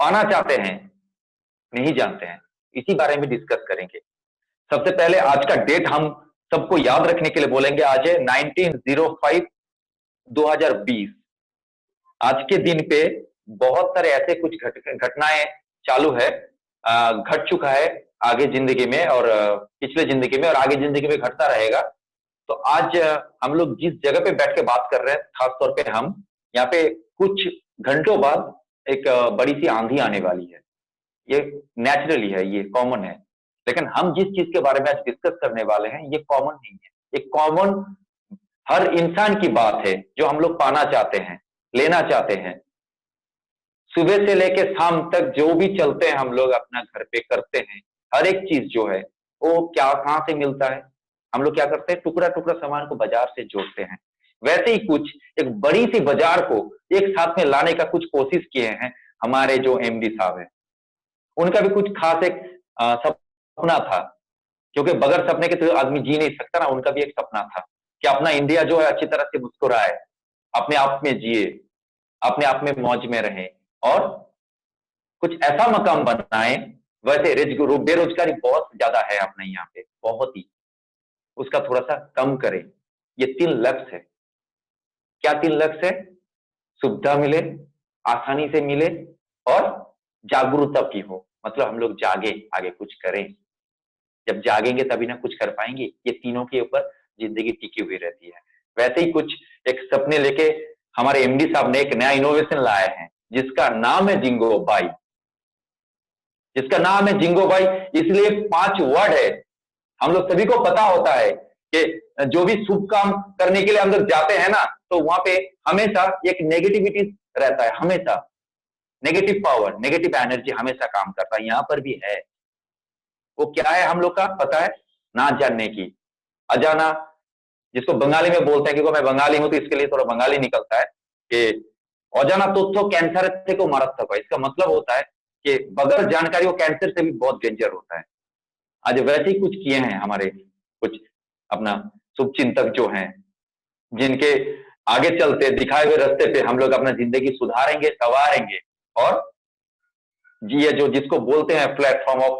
पाना चाहते हैं, नहीं जानते हैं। इसी बारे में डिस्कस करेंगे। सबसे पहले आज का डेट हम सबको याद रखने के लिए बोलेंगे। आज है 1905 2020। आज के दिन पे बहुत सारे ऐसे कुछ घटनाएं चालू है, घट चुका है आगे जिंदगी में, और पिछले जिंदगी में और आगे जिंदगी में घटता रहेगा। तो आज हम लोग जिस जगह पे बैठ के बात कर रहे हैं, खास तौर पे हम यहाँ पे कुछ घंटों बाद एक बड़ी सी आंधी आने वाली है। ये नेचुरली है, ये कॉमन है। लेकिन हम जिस चीज के बारे में आज डिस्कस करने वाले हैं, ये कॉमन नहीं है। ये कॉमन हर इंसान की बात है जो हम लोग पाना चाहते हैं, लेना चाहते हैं। सुबह से लेके शाम तक जो भी चलते हैं हम लोग अपना घर पे करते हैं, हर एक चीज जो है वो क्या कहां से मिलता है। हम लोग क्या करते हैं, टुकड़ा टुकड़ा सामान को बाजार से जोड़ते हैं। वैसे ही कुछ एक बड़ी सी बाजार को एक साथ में लाने का कुछ कोशिश किए हैं हमारे जो एमडी साहब है। उनका भी कुछ खास एक सपना था, क्योंकि बगैर सपने के तो आदमी जी नहीं सकता ना। उनका भी एक सपना था कि अपना इंडिया जो है अच्छी तरह से मुस्कुराए, अपने आप में जिए, अपने आप में मौज में रहे और कुछ ऐसा मकाम बनाए। वैसे बेरोजगारी बहुत ज्यादा है अपने यहाँ पे, बहुत ही, उसका थोड़ा सा कम करें। ये 3 लक्ष्य है। क्या 3 लक्ष्य है? सुविधा मिले, आसानी से मिले और जागरूकता की हो। मतलब हम लोग जागे, आगे कुछ करें। जब जागेंगे तभी ना कुछ कर पाएंगे। ये तीनों के ऊपर जिंदगी टिकी हुई रहती है। वैसे ही कुछ एक सपने लेके हमारे एमडी साहब ने एक नया इनोवेशन लाए हैं, जिसका नाम है जिंगो बाई। जिसका नाम है जिंगो बाई, इसलिए 5 वर्ड है। हम लोग सभी को पता होता है कि जो भी शुभ काम करने के लिए हम लोग जाते हैं ना, तो वहां पे हमेशा एक नेगेटिविटी रहता है। हमेशा नेगेटिव पावर, नेगेटिव एनर्जी हमेशा काम करता है। यहां पर भी है। वो क्या है हम लोग का पता है? ना जानने की, अजाना, जिसको बंगाली में बोलते हैं, क्योंकि मैं बंगाली हूं तो इसके लिए थोड़ा बंगाली निकलता है कि अजाना तथ्य कैंसर से को मारात्मक है। इसका मतलब होता है कि बगैर जानकारी वो कैंसर से भी बहुत डेंजर होता है। आज वैसे ही कुछ किए हैं हमारे कुछ अपना शुभ चिंतक जो हैं, जिनके आगे चलते दिखाए हुए रास्ते पे हम लोग अपना जिंदगी सुधारेंगे, संवारेंगे। और ये जो जिसको बोलते हैं प्लेटफॉर्म ऑफ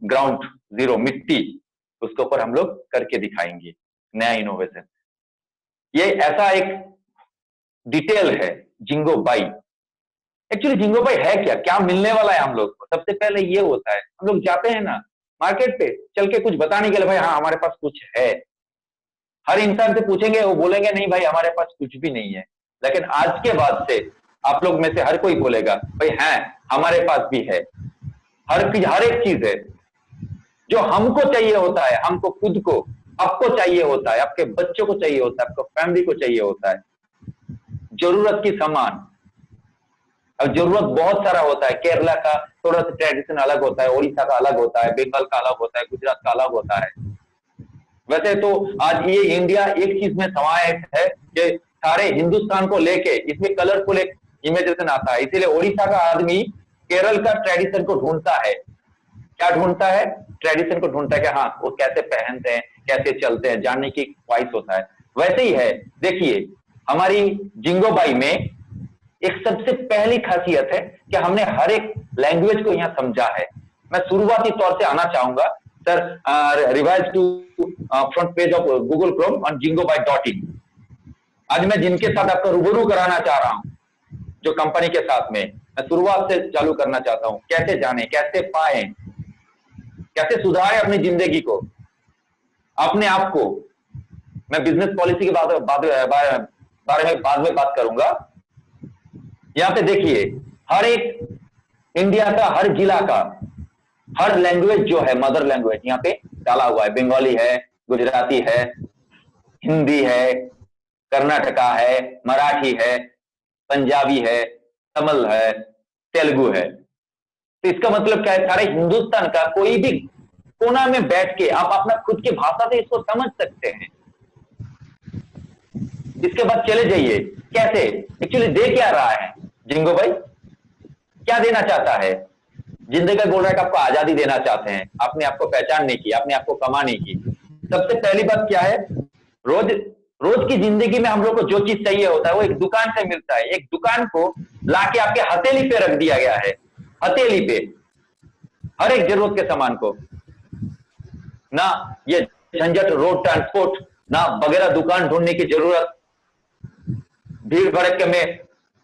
ग्राउंड जीरो, मिट्टी, उसके ऊपर हम लोग करके दिखाएंगे नया इनोवेशन। ये ऐसा एक डिटेल है ginkgo by. Actually ginkgo by है क्या, क्या मिलने वाला है हम लोग को? सबसे पहले ये होता है, हम लोग जाते हैं ना मार्केट पे, चल के कुछ बताने के लिए, भाई हाँ हमारे पास कुछ है। हर इंसान से पूछेंगे, वो बोलेंगे नहीं भाई हमारे पास कुछ भी नहीं है। लेकिन आज के बाद से आप लोग में से हर कोई बोलेगा भाई है, हमारे पास भी है। हर एक चीज है जो हमको चाहिए होता है, हमको खुद को, आपको चाहिए होता है, आपके बच्चों को चाहिए होता है, आपको फैमिली को चाहिए होता है। जरूरत की सामान। अब जरूरत बहुत सारा होता है। केरला का थोड़ा सा ट्रेडिशन अलग होता है, ओडिशा का अलग होता है, बंगाल का अलग होता है, गुजरात का अलग होता है। वैसे तो आज ये इंडिया एक चीज में समाहित है कि सारे हिंदुस्तान को लेके इसमें कलरफुल एक इमेजिनेशन आता है। इसीलिए ओडिशा का आदमी केरल का ट्रेडिशन को ढूंढता है। क्या ढूंढता है? ट्रेडिशन को ढूंढता है कि हाँ वो कैसे पहनते हैं, कैसे चलते हैं, जानने की ख्वाहिश होता है। वैसे ही है, देखिए हमारी जिंगो बाई में एक सबसे पहली खासियत है कि हमने हर एक लैंग्वेज को यहाँ समझा है। मैं शुरुआती तौर से आना चाहूंगा sir, revise to front page of Google Chrome on jingobai.in। आज मैं जिनके साथ आपका रूबरू कराना चाह रहा हूं, जो कंपनी के साथ में, मैं शुरुआत से चालू करना चाहता हूं। कैसे जाने, कैसे पाए, कैसे सुधारे अपनी जिंदगी को, अपने आप को। मैं बिजनेस पॉलिसी के बारे में बाद में बात करूंगा। यहां पे देखिए हर एक इंडिया का, हर जिला का, हर लैंग्वेज जो है, मदर लैंग्वेज यहाँ पे डाला हुआ है। बंगाली है, गुजराती है, हिंदी है, कर्नाटका है, मराठी है, पंजाबी है, तमिल है, तेलुगु है। तो इसका मतलब क्या है? सारे हिंदुस्तान का कोई भी कोना में बैठ के आप अपना खुद की भाषा से इसको समझ सकते हैं। इसके बाद चले जाइए, कैसे एक्चुअली दे क्या रहा है जिंगो भाई, क्या देना चाहता है? जिंदगी बोल रहा है कि आपको आजादी देना चाहते हैं, अपने आप को पहचानने की, अपने आप को कमाने की। सबसे पहली बात क्या है? रोज रोज की जिंदगी में हम लोग को जो चीज चाहिए होता है वो एक दुकान से मिलता है। एक दुकान को लाके आपके हथेली पे रख दिया गया है, हथेली पे, हर एक जरूरत के सामान को। ना ये झंझट रोड ट्रांसपोर्ट, ना वगैरह दुकान ढूंढने की जरूरत, भीड़ भड़क में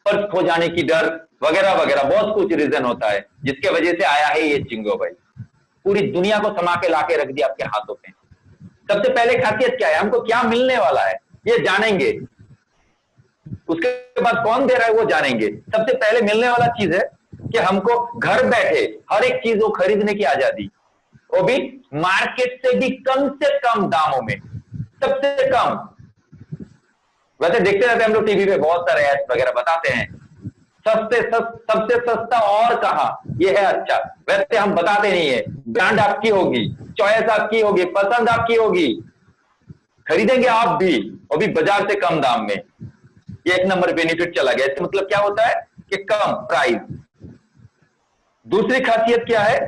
पर्स खो जाने की डर, वगैरह वगैरह बहुत कुछ रीजन होता है जिसके वजह से आया है ये जिंगो भाई। पूरी दुनिया को समा के लाके रख दिया आपके हाथों पे। सबसे पहले खासियत क्या है, हमको क्या मिलने वाला है ये जानेंगे, उसके बाद कौन दे रहा है वो जानेंगे। सबसे पहले मिलने वाला चीज है कि हमको घर बैठे हर एक चीज को खरीदने की आजादी, वो भी मार्केट से भी कम से कम दामों में, सबसे कम। वैसे देखते रहते हैं हम लोग टीवी पे, बहुत सारे एड्स वगैरह बताते हैं सबसे सस्ता और कहा, ये है अच्छा। वैसे हम बताते नहीं है, ब्रांड आपकी होगी, चॉइस आपकी होगी, पसंद आपकी होगी, खरीदेंगे आप भी, वो भी बाजार से कम दाम में। ये एक नंबर बेनिफिट चला गया। इसका मतलब क्या होता है कि कम प्राइस। दूसरी खासियत क्या है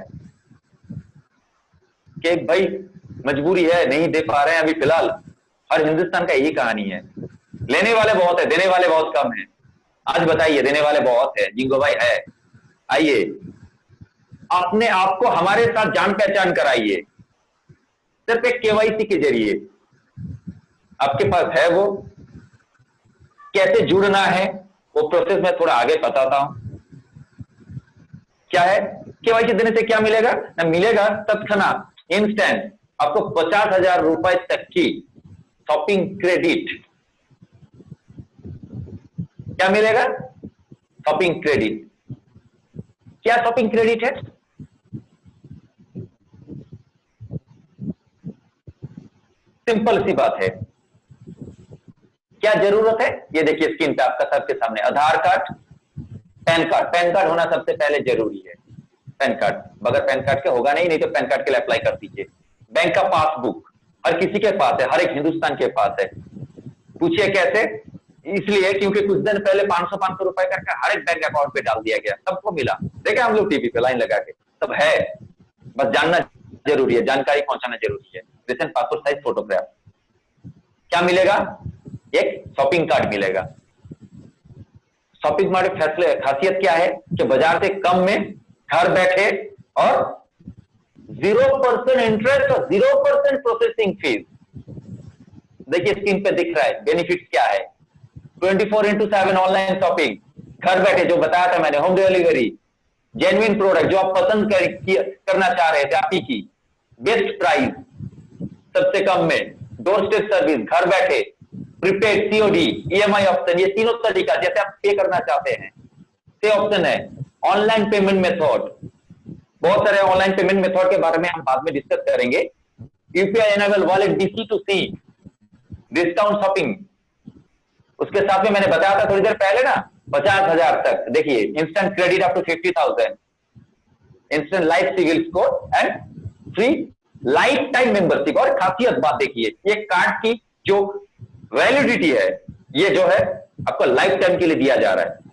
कि भाई मजबूरी है, नहीं दे पा रहे हैं अभी फिलहाल। हर हिंदुस्तान का यही कहानी है, लेने वाले बहुत है, देने वाले बहुत कम है। आज बताइए, देने वाले बहुत है, जिंगो भाई है। आइए, अपने आप को हमारे साथ जान पहचान कराइए, सिर्फ एक केवाईसी के जरिए। आपके पास है वो, कैसे जुड़ना है वो प्रोसेस मैं थोड़ा आगे बताता हूं। क्या है केवाईसी देने से क्या मिलेगा ना, मिलेगा तत्क्षणात इंस्टेंट आपको 50,000 रुपए तक की शॉपिंग क्रेडिट। क्या मिलेगा? Shopping credit. क्या शॉपिंग क्रेडिट है? सिंपल सी बात है, क्या जरूरत है ये देखिए स्क्रीन पे आपका सबके सामने, Aadhaar card, PAN card. PAN card होना सबसे पहले जरूरी है। पैन कार्ड बगैर पैन कार्ड के होगा नहीं, नहीं तो पैन कार्ड के लिए अप्लाई कर दीजिए। बैंक का पासबुक हर किसी के पास है, हर एक हिंदुस्तान के पास है। पूछिए कैसे? इसलिए क्योंकि कुछ दिन पहले 500 रुपए करके हर एक बैंक अकाउंट पे डाल दिया गया, सबको मिला। देखे हम लोग टीवी पे लाइन लगा के, सब है, बस जानना जरूरी है, जानकारी पहुंचाना जरूरी है। Recent passport size photograph. क्या मिलेगा? एक शॉपिंग कार्ड मिलेगा। शॉपिंग कार्ड फैसले खासियत क्या है कि बाजार से कम में घर बैठे और 0% इंटरेस्ट और 0% प्रोसेसिंग फीस। देखिए स्क्रीन पे दिख रहा है बेनिफिट क्या है। 24/7 ऑनलाइन शॉपिंग, घर बैठे, जो बताया था मैंने, होम डिलीवरी, जेन्युइन प्रोडक्ट जो आप पसंद करना चाह रहे थे, आप ही की बेस्ट प्राइस, सबसे कम में, डोर स्टेप सर्विस, घर बैठे, प्रीपेड, सीओडी, ईएमआई ऑप्शन, ये तीनों तरीका जैसे आप पे करना चाहते हैं से ऑप्शन है। ऑनलाइन पेमेंट मेथड, बहुत सारे ऑनलाइन पेमेंट मेथड के बारे में हम बाद में डिस्कस करेंगे। UPI enable wallet, DC2C, discount shopping, उसके साथ में मैंने बताया था थोड़ी देर पहले ना, 50,000 तक। देखिए instant credit up to 50,000, instant life CIBIL score and free lifetime membership. और खासियत बात देखिए, ये कार्ड की जो वैलिडिटी है, ये जो है आपको लाइफ टाइम के लिए दिया जा रहा है।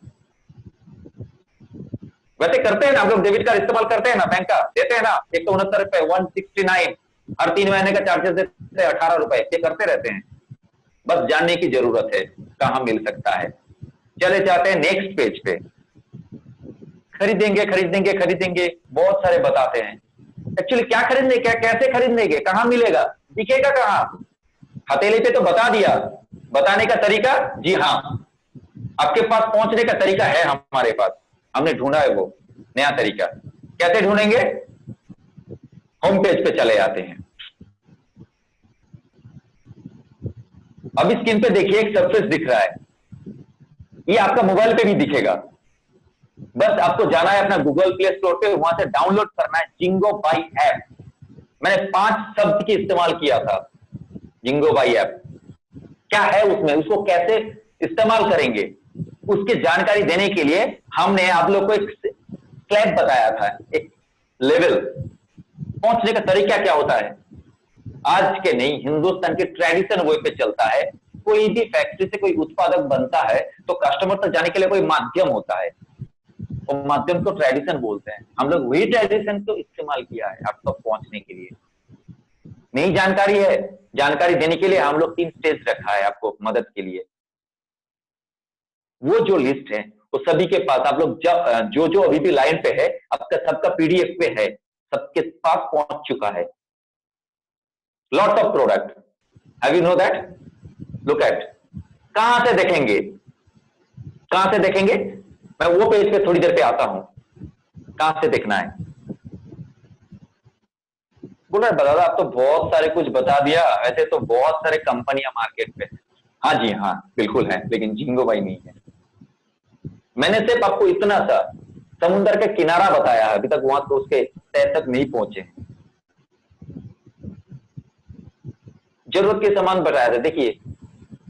वैसे करते हैं ना हम लोग, डेबिट कार्ड इस्तेमाल करते हैं ना, बैंक का देते हैं ना, 169 रुपए, 169, हर 3 महीने का चार्जेस देते हैं 18 रुपए, ये करते रहते हैं। बस जानने की जरूरत है कहां मिल सकता है। चले जाते हैं नेक्स्ट पेज पे। खरीदेंगे खरीदेंगे खरीदेंगे, बहुत सारे बताते हैं। एक्चुअली क्या खरीदने, क्या कैसे खरीदेंगे, कहां मिलेगा, दिखेगा कहां? हथेली पे तो बता दिया, बताने का तरीका, जी हाँ आपके पास पहुंचने का तरीका है हमारे पास, हमने ढूंढा है वो नया तरीका। कैसे ढूंढेंगे? होम पेज पे चले जाते हैं। अब स्क्रीन पे देखिए एक सरफेस दिख रहा है, ये आपका मोबाइल पे भी दिखेगा। बस आपको जाना है अपना गूगल प्ले स्टोर पे, वहां से डाउनलोड करना है जिंगो बाई ऐप। मैंने 5 शब्द की इस्तेमाल किया था, जिंगो बाई ऐप क्या है उसमें, उसको कैसे इस्तेमाल करेंगे, उसकी जानकारी देने के लिए हमने आप लोग को एक स्टेप बताया था, एक लेवल। पहुंचने का तरीका क्या होता है, आज के नहीं, हिंदुस्तान के ट्रेडिशन वे पे चलता है। कोई भी फैक्ट्री से कोई उत्पादक बनता है तो कस्टमर तक जाने के लिए कोई माध्यम होता है, और माध्यम को ट्रेडिशन बोलते हैं। हम लोग वही ट्रेडिशन को इस्तेमाल किया है आप तक पहुंचने के लिए। नई जानकारी है, जानकारी देने के लिए हम लोग 3 स्टेज रखा है आपको मदद के लिए। वो जो लिस्ट है वो सभी के पास आप लोग जब जो जो अभी भी लाइन पे है आपका सबका पीडीएफ पे है, सबके पास पहुंच चुका है। Lots of product, have you know that? Look at, कहां से देखेंगे, कहां से देखेंगे? मैं वो पेज पे थोड़ी देर पे आता हूं, कहां से देखना है? बोला दादा आप तो बहुत सारे कुछ बता दिया, ऐसे तो बहुत सारे कंपनियां मार्केट पे। हाँ जी हाँ बिल्कुल है, लेकिन जिंगो भाई नहीं है। मैंने सिर्फ आपको इतना सा समुद्र का किनारा बताया है, अभी तक वहां तो उसके तह तक नहीं पहुंचे। जरूरत के सामान बताया था, देखिए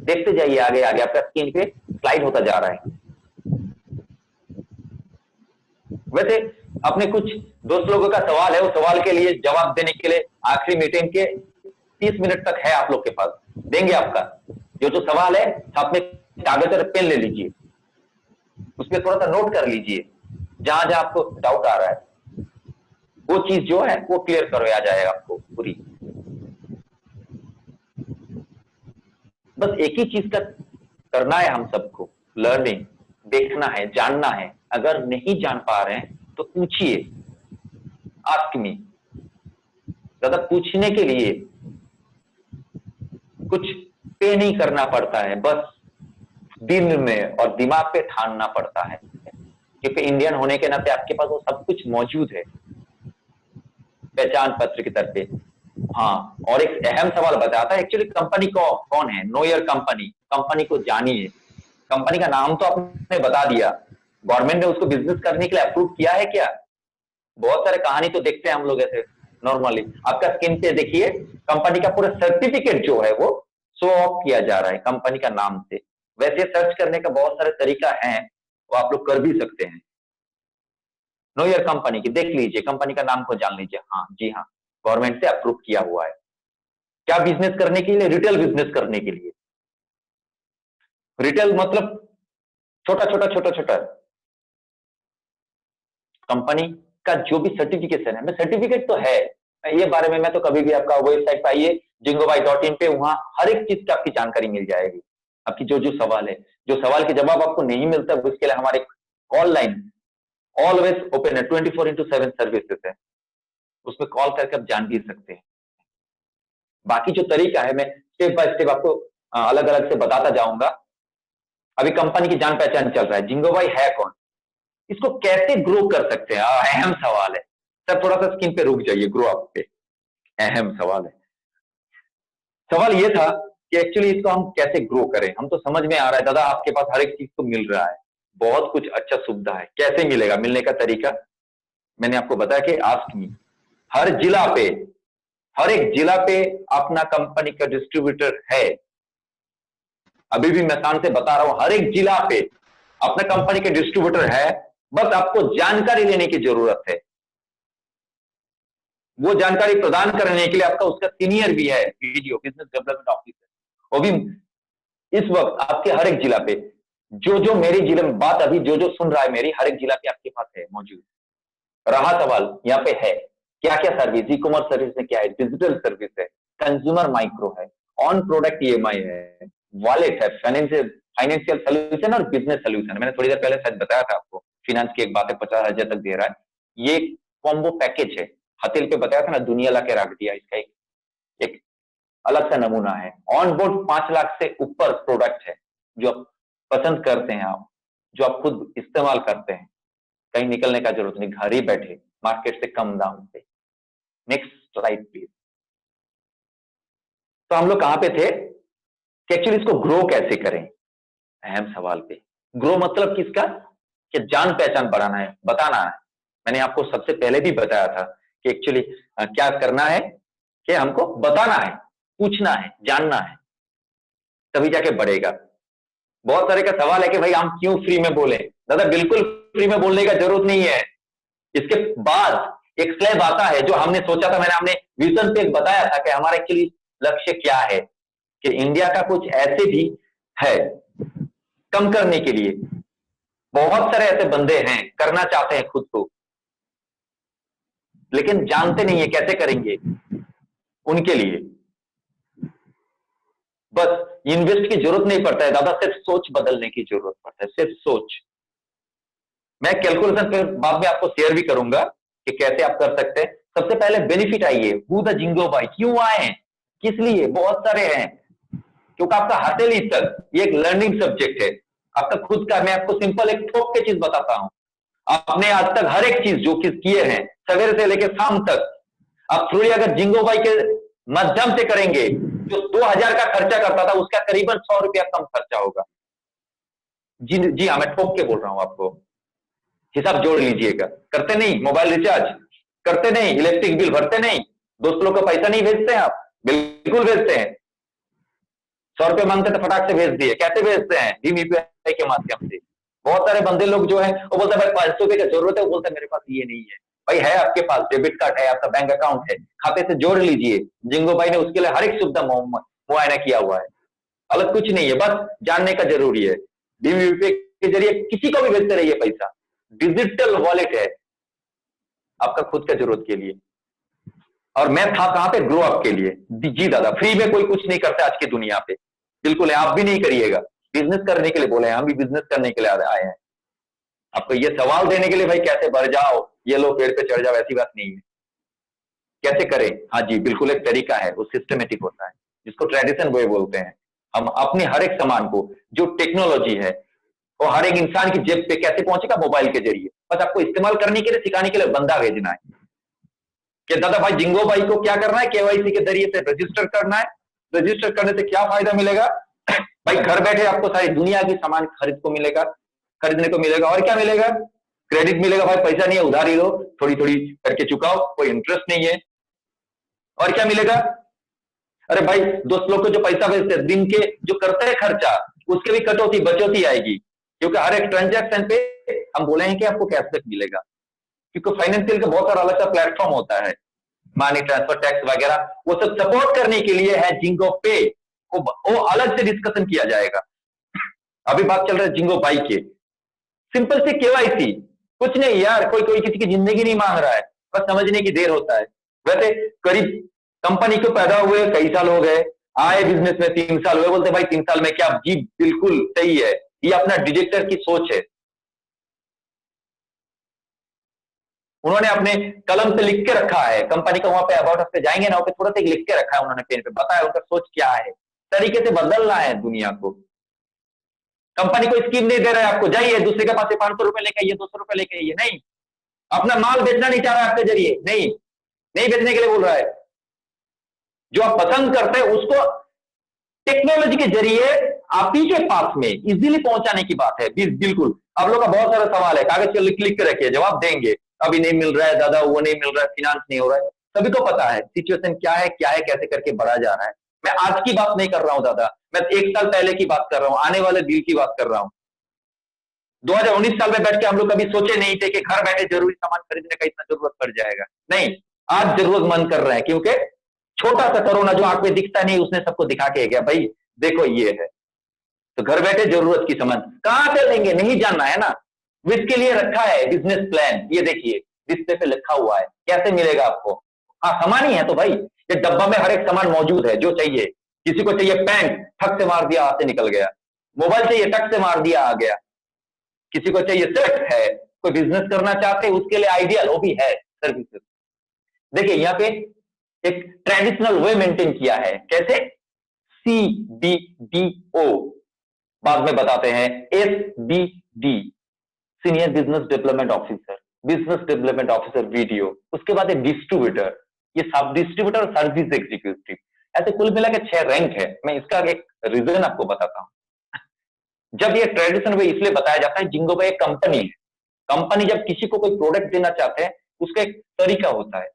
देखते जाइए आगे आगे, आपका स्क्रीन पे स्लाइड होता जा रहा है। वैसे अपने कुछ दोस्त लोगों का सवाल है, उस सवाल के लिए जवाब देने के लिए आखिरी मीटिंग के 30 मिनट तक है आप लोग के पास, देंगे आपका जो जो सवाल है। साथ में कागज और पेन ले लीजिए, उसमें थोड़ा सा नोट कर लीजिए, जहां जहां आपको डाउट आ रहा है वो चीज जो है वो क्लियर करवाया जाएगा आपको पूरी। बस एक ही चीज का करना है हम सबको, लर्निंग, देखना है, जानना है। अगर नहीं जान पा रहे हैं तो पूछिए, आस्क मी। ज्यादा पूछने के लिए कुछ पे नहीं करना पड़ता है, बस दिल में और दिमाग पे ठानना पड़ता है, क्योंकि इंडियन होने के नाते आपके पास वो सब कुछ मौजूद है पहचान पत्र की तरफ पे। हाँ, और एक अहम सवाल बताता है एक्चुअली कंपनी को कौन है। नो योर कंपनी, कंपनी को जानिए। कंपनी का नाम तो आपने बता दिया, गवर्नमेंट ने उसको बिजनेस करने के लिए अप्रूव किया है क्या? बहुत सारे कहानी तो देखते हैं हम लोग ऐसे नॉर्मली। आपका स्क्रीन पे देखिए कंपनी का पूरा सर्टिफिकेट जो है वो शो ऑफ किया जा रहा है कंपनी का नाम से। वैसे सर्च करने का बहुत सारे तरीका है, वो आप लोग कर भी सकते हैं। नो योर कंपनी की देख लीजिए, कंपनी का नाम को जान लीजिए। हाँ जी हाँ, गवर्नमेंट से अप्रूव किया हुआ है। क्या बिजनेस करने के लिए? रिटेल बिजनेस करने के लिए। रिटेल मतलब छोटा छोटा छोटा छोटा कंपनी का जो भी सर्टिफिकेशन है, मैं सर्टिफिकेट तो है ये बारे में मैं तो कभी भी आपका वेबसाइट पे आइए jingobai.in पे, वहां हर एक चीज की आपकी जानकारी मिल जाएगी। आपकी जो जो सवाल है, जो सवाल के जवाब आपको नहीं मिलता उसके लिए हमारे कॉल लाइन ऑलवेज ओपन है, 24/7 सर्विसेज है, उसमें कॉल करके आप जान भी सकते हैं। बाकी जो तरीका है मैं स्टेप बाय स्टेप आपको अलग अलग से बताता जाऊंगा। अभी कंपनी की जान पहचान चल रहा है, जिंगोबाई है कौन, इसको कैसे ग्रो कर सकते हैं, अहम सवाल है। सर थोड़ा सा स्क्रीन पे रुक जाइए, ग्रो अप पे अहम सवाल है। सवाल ये था कि एक्चुअली इसको हम कैसे ग्रो करें। हम तो समझ में आ रहा है दादा आपके पास हर एक चीज तो मिल रहा है, बहुत कुछ अच्छा सुविधा है, कैसे मिलेगा, मिलने का तरीका मैंने आपको बताया कि आस्क मी। हर जिला पे, हर एक जिला पे अपना कंपनी का डिस्ट्रीब्यूटर है। अभी भी मैं शान से बता रहा हूं, हर एक जिला पे अपना कंपनी के डिस्ट्रीब्यूटर है। बस आपको जानकारी लेने की जरूरत है। वो जानकारी प्रदान करने के लिए आपका उसका सीनियर भी है, बीडीओ बिजनेस डेवलपमेंट ऑफिसर, वो भी इस वक्त आपके हर एक जिला पे, जो जो मेरे जिले में बात अभी जो जो सुन रहा है मेरी, हर एक जिला पे आपके पास है मौजूद। रहा सवाल यहाँ पे है क्या क्या सर्विस, ई कॉमर्स सर्विस में क्या है, डिजिटल सर्विस है, कंज्यूमर माइक्रो है, ऑन प्रोडक्ट ईएमआई है, वॉलेट है, फाइनेंशियल फाइनेंशियल सोल्यूशन और बिजनेस सोल्यूशन। मैंने थोड़ी देर पहले शायद बताया था आपको, फिनेंस की एक बात है, 50,000 तक दे रहा है। ये कॉम्बो पैकेज है, हथिल पे बताया था ना, दुनिया ला के रख दिया, इसका एक अलग सा नमूना है। ऑन बोर्ड 5 लाख से ऊपर प्रोडक्ट है जो आप पसंद करते हैं, आप जो आप खुद इस्तेमाल करते हैं, कहीं निकलने का जरूरत नहीं, घर ही बैठे मार्केट से कम दाम पे। Next slide please. तो हम लोग कहां पे थे कि एक्चुअली इसको ग्रो कैसे करें, अहम सवाल पे। ग्रो मतलब किसका, कि जान पहचान बढ़ाना है, बताना है। मैंने आपको सबसे पहले भी बताया था कि एक्चुअली क्या करना है, कि हमको बताना है, पूछना है, जानना है, तभी जाके बढ़ेगा। बहुत सारे का सवाल है कि भाई हम क्यों फ्री में बोले। दादा बिल्कुल फ्री में बोलने का जरूरत नहीं है। इसके बाद एक स्लैब आता है जो हमने सोचा था, मैंने हमने विजन पे एक बताया था कि हमारा एक्चुअली लक्ष्य क्या है, कि इंडिया का कुछ ऐसे भी है कम करने के लिए। बहुत सारे ऐसे बंदे हैं करना चाहते हैं खुद को, लेकिन जानते नहीं है कैसे करेंगे। उनके लिए बस इन्वेस्ट की जरूरत नहीं पड़ता है दादा, सिर्फ सोच बदलने की जरूरत पड़ता है, सिर्फ सोच। मैं कैलकुलेशन फिर बाद में आपको शेयर भी करूंगा कि कैसे आप कर सकते हैं। सबसे पहले बेनिफिट आइए, हु द जिंगो बाई, क्यों आए, किस लिए, बहुत सारे हैं। क्योंकि आपका हथेली तक ये एक लर्निंग सब्जेक्ट है, आपका खुद का। मैं आपको सिंपल एक ठोक के चीज बताता हूं। आपने आज तक हर एक चीज जो किस किए हैं सवेरे से लेकर शाम तक, आप थ्रू अगर जिंगो बाई के माध्यम से करेंगे, जो 2000 का खर्चा करता था उसका करीबन 100 रुपया कम खर्चा होगा। जी जी हाँ, मैं ठोक के बोल रहा हूं आपको। हिसाब जोड़ लीजिएगा। करते नहीं मोबाइल रिचार्ज, करते नहीं इलेक्ट्रिक बिल भरते नहीं, दोस्त लोग का पैसा नहीं भेजते हैं आप? बिल्कुल भेजते हैं। 100 रुपये मांगते तो फटाक से भेज दिए। कैसे भेजते हैं? भीम यूपीआई के माध्यम से। बहुत सारे बंदे लोग जो है वो बोलते हैं भाई 500 रुपये की जरूरत है, वो बोलते हैं मेरे पास ये नहीं है। भाई है आपके पास, डेबिट कार्ड है, आपका बैंक अकाउंट है, खाते से जोड़ लीजिए। जिंगो भाई ने उसके लिए हर एक सुविधा मुआयना किया हुआ है। अलग कुछ नहीं है, बस जानने का जरूरी है। भीम यूपीआई के जरिए किसी को भी भेजते रहिए पैसा। डिजिटल वॉलेट है आपका खुद का जरूरत के लिए। और मैं था कहां पे? ग्रो अप के लिए। जी दादा, फ्री में कोई कुछ नहीं करता आज की दुनिया पे। बिल्कुल है, आप भी नहीं करिएगा। बिजनेस करने के लिए बोले हैं, हम भी बिजनेस करने के लिए आए हैं। आपको ये सवाल देने के लिए भाई कैसे बढ़ जाओ, ये लो पेड़ पे चढ़ जाओ, ऐसी बात नहीं है। कैसे करें? हाँ जी, बिल्कुल एक तरीका है, वो सिस्टमेटिक होता है, जिसको ट्रेडिशन वे बोलते हैं। हम अपने हर एक सामान को, जो टेक्नोलॉजी है, वो हर एक इंसान की जेब पे कैसे पहुंचेगा? मोबाइल के जरिए। बस आपको इस्तेमाल करने के लिए, सिखाने के लिए बंदा भेजना है कि दादा भाई जिंगो भाई को क्या करना है, केवाईसी के जरिए से रजिस्टर करना है। रजिस्टर करने से क्या फायदा मिलेगा? भाई घर बैठे आपको सारी दुनिया की सामान खरीदने को मिलेगा। और क्या मिलेगा? क्रेडिट मिलेगा। भाई पैसा नहीं है, उधारी लो, थोड़ी थोड़ी करके चुकाओ, कोई इंटरेस्ट नहीं है। और क्या मिलेगा? अरे भाई दोस्त लोग को जो पैसा भेजते हैं, दिन के जो करते हैं खर्चा, उसके भी कटौती बचौती आएगी। क्योंकि हर एक ट्रांजैक्शन पे हम बोले हैं कि आपको कैशबैक मिलेगा। क्योंकि फाइनेंशियल का बहुत सारा अलग सा प्लेटफॉर्म होता है, मनी ट्रांसफर, टैक्स वगैरह, वो सब सपोर्ट करने के लिए है जिंगो पे। वो अलग से डिस्कशन किया जाएगा। अभी बात चल रहा है जिंगो बाई के। सिंपल से केवाईसी, कुछ नहीं यार, कोई कोई किसी की जिंदगी नहीं मांग रहा है, बस समझने की देर होता है। वैसे करीब कंपनी को पैदा हुए कई साल हो गए, आए बिजनेस में 3 साल हुए, बोलते भाई 3 साल में क्या? जी बिल्कुल सही है, ये अपना डिजिटल की सोच है। उन्होंने अपने कलम से लिख के रखा है, कंपनी का वहां पे अबाउट अस पे जाएंगे ना, थोड़ा सा लिख के रखा है उन्होंने पेन पे, बताया उनका सोच क्या है, तरीके से बदलना है दुनिया को। कंपनी को स्कीम नहीं दे रहा है आपको जाइए दूसरे के पास से 500 रुपए लेके आइए, 200 रुपए लेके आइए, नहीं। अपना माल बेचना नहीं चाह रहा है आपके जरिए, नहीं, नहीं बेचने के लिए बोल रहा है। जो आप पसंद करते हैं उसको टेक्नोलॉजी के जरिए आप ही के पास में इजीली पहुंचाने की बात है। बिल्कुल। आप लोग का बहुत सारा सवाल है, कागज पे लिख लिख के रखिए, जवाब देंगे। अभी नहीं मिल रहा है दादा, वो नहीं मिल रहा है, फिनांस नहीं हो रहा है, सभी को पता है सिचुएशन क्या है, कैसे करके बढ़ा जा रहा है। मैं आज की बात नहीं कर रहा हूं दादा, मैं 1 साल पहले की बात कर रहा हूं, आने वाले दिन की बात कर रहा हूं। 2019 साल में बैठ के हम लोग कभी सोचे नहीं थे कि घर बैठे जरूरी सामान खरीदने का इतना जरूरत पड़ जाएगा। नहीं, आज जरूरतमंद कर रहे हैं, क्योंकि छोटा सा कोरोना जो आंख में दिखता नहीं, उसने सबको दिखा के गया, भाई देखो ये है। तो घर बैठे जरूरत की सामान कहां से लेंगे, नहीं जानना है ना? इसके लिए रखा है बिजनेस प्लान, ये देखिए डिस्प्ले पे लिखा हुआ है, कैसे मिलेगा आपको। हाँ, सामान ही है तो भाई, ये डब्बा में हर एक सामान मौजूद है जो चाहिए। किसी को चाहिए पैंट, ठक से मार दिया, हाथ से निकल गया। मोबाइल चाहिए, टक से मार दिया, आ गया। किसी को चाहिए सेट है, कोई बिजनेस करना चाहते हैं उसके लिए आइडियल, वो भी है सर्विसेज। देखिए यहाँ पे एक ट्रेडिशनल वे मेंटेन किया है, कैसे? CBDO, बाद में बताते हैं SBD, senior business development officer, business development officer video, उसके बाद डिस्ट्रीब्यूटर, ये सब डिस्ट्रीब्यूटर, सर्विस एग्जीक्यूटिव, ऐसे कुल मिला के 6 रैंक है। मैं इसका एक रीजन आपको बताता हूं। जब ये ट्रेडिशन वे इसलिए बताया जाता है, जिंगो भाई एक कंपनी है। कंपनी जब किसी को कोई प्रोडक्ट देना चाहते हैं, उसका एक तरीका होता है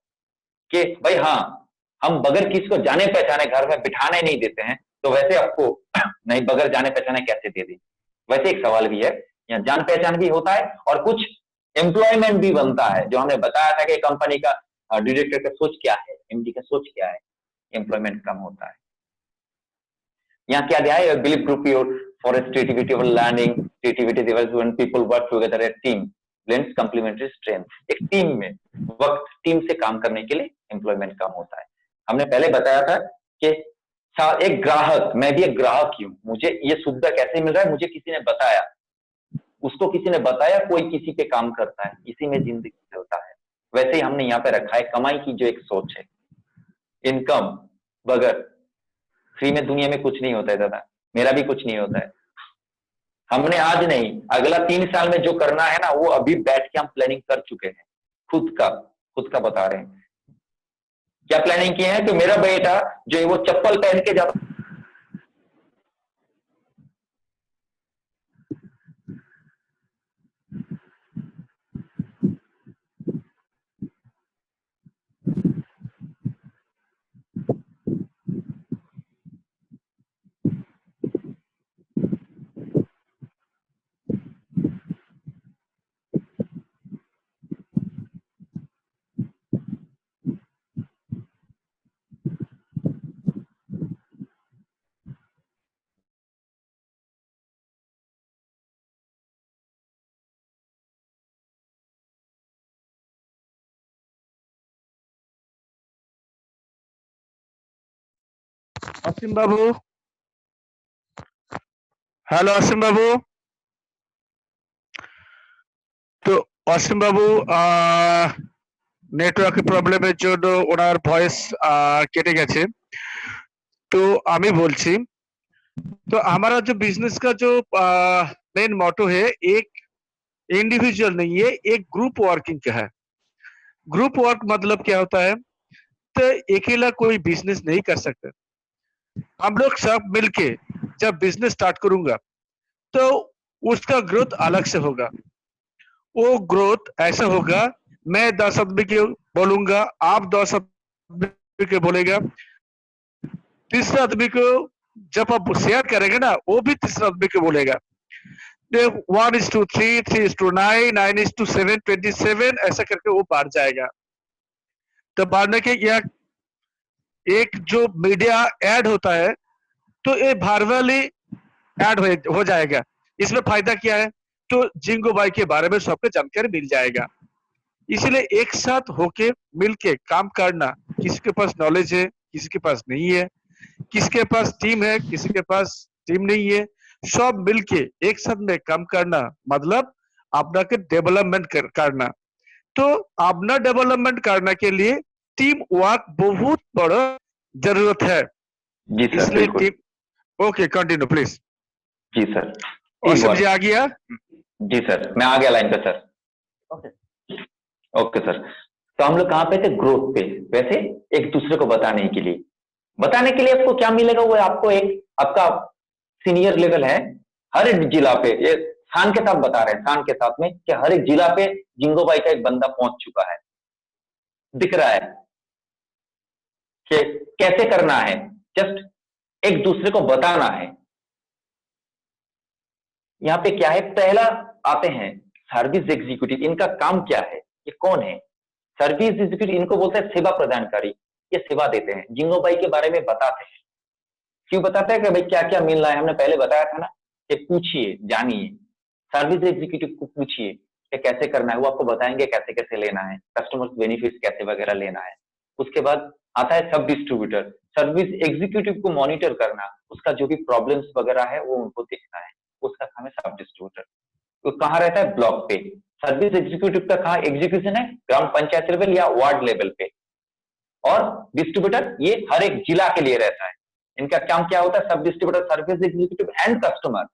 कि भाई हाँ, हम बगैर किसी को जाने पहचाने घर में बिठाने नहीं देते हैं, तो वैसे आपको नहीं बगैर जाने पहचाने कैसे दे दें? वैसे एक सवाल भी है, यहाँ जान पहचान भी होता है और कुछ एम्प्लॉयमेंट भी बनता है, जो हमने बताया था कि कंपनी का डायरेक्टर का सोच क्या है, MD का सोच क्या है, एम्प्लॉयमेंट कम होता है। यहाँ क्या दिया है? Believe group your for creativity और learning, creativity development, people work together at team, lens complementary strength. एक टीम में वक्त, टीम से काम करने के लिए एम्प्लॉयमेंट कम होता है। हमने पहले बताया था कि एक ग्राहक, मैं भी एक ग्राहक ही हूं, मुझे ये सुविधा कैसे मिल रहा है, मुझे किसी ने बताया। उसको किसी ने बताया कोई किसी पे काम करता है, इसी में जिंदगी चलता है। वैसे ही हमने यहाँ पे रखा है कमाई की जो एक सोच है, इनकम बगैर फ्री में दुनिया में कुछ नहीं होता है दादा, मेरा भी कुछ नहीं होता है। हमने आज नहीं, अगला 3 साल में जो करना है ना, वो अभी बैठ के हम प्लानिंग कर चुके हैं। खुद का बता रहे हैं। क्या प्लानिंग किए हैं? तो मेरा बेटा जो है वो चप्पल पहन के जाता, অসীম বাবু, হ্যালো অসীম বাবু। তো অসীম বাবু নেটওয়ার্ক প্রবলেমের জন্য ওনার ভয়েস কেটে গেছে। तो আমি বলছি, तो हमारा जो बिजनेस का जो मेन मोटो है, एक इंडिविजुअल नहीं है, एक ग्रुप वर्किंग का है। ग्रुप वर्क मतलब क्या होता है? तो अकेला कोई बिजनेस नहीं कर सकता। हम लोग सब मिलके जब बिजनेस स्टार्ट करूंगा तो उसका ग्रोथ अलग से होगा। वो ग्रोथ ऐसा होगा, मैं 10 आदमी के बोलूंगा, आप 10 आदमी के बोलेगा, तीसरा आदमी को जब आप शेयर करेंगे ना, वो भी तीसरा आदमी को बोलेगा। 1:3, 3:9, 9:7, 27 ऐसा करके वो बढ़ जाएगा। तो बढ़ने के यह एक जो मीडिया ऐड होता है, तो ये भारवाली ऐड हो जाएगा। इसमें फायदा क्या है? तो जिंगो बाई के बारे में सबको जानकारी मिल जाएगा। इसलिए एक साथ होके मिलके काम करना, किसी के पास नॉलेज है, किसी के पास नहीं है, किसके पास टीम है, किसी के पास टीम नहीं है, सब मिलके एक साथ में काम करना मतलब আপনাকে डेवलपमेंट करना। तो अपना डेवलपमेंट करने के लिए टीम वर्क बहुत बड़ा जरूरत है। जी सर इसलिए बिल्कुल। Team okay continue please. जी सर, टीम औसम जी वर्क। आ गया। जी सर, मैं आ गया लाइन पे सर। ओके। Okay sir. तो हम लोग कहाँ पे थे? ग्रोथ पे। वैसे एक दूसरे को बताने के लिए आपको क्या मिलेगा? वो आपको एक आपका सीनियर लेवल है, हर एक जिला पे, ये शान के साथ बता रहे हैं, शान के साथ में कि हर एक जिला पे जिंगो बाई का एक बंदा पहुंच चुका है, दिख रहा है कि कैसे करना है। जस्ट एक दूसरे को बताना है। यहाँ पे क्या है? पहला आते हैं सर्विस एग्जीक्यूटिव। इनका काम क्या है? ये कौन है? सर्विस एग्जीक्यूटिव इनको बोलते हैं सेवा प्रदानकारी। ये सेवा देते हैं, जिंगो बाई के बारे में बताते हैं। क्यों बताते हैं? कि भाई क्या क्या मिल रहा है, हमने पहले बताया था ना कि पूछिए, जानिए, सर्विस एग्जीक्यूटिव को पूछिए कि कैसे करना है, वो आपको बताएंगे कैसे कैसे लेना है, कस्टमर्स बेनिफिट कैसे वगैरह लेना है। उसके बाद आता है सब डिस्ट्रीब्यूटर। सर्विस एग्जीक्यूटिव को मॉनिटर करना, उसका जो भी प्रॉब्लम्स वगैरह है वो उनको देखना है, उसका काम है सब डिस्ट्रीब्यूटर। तो कहाँ रहता है? ब्लॉक पे। सर्विस एग्जीक्यूटिव का कहाँ एग्जीक्यूशन है? ग्राम पंचायत लेवल या वार्ड लेवल पे। और डिस्ट्रीब्यूटर ये हर एक जिला के लिए रहता है। इनका काम क्या होता है? सब distributor, service executive and customer,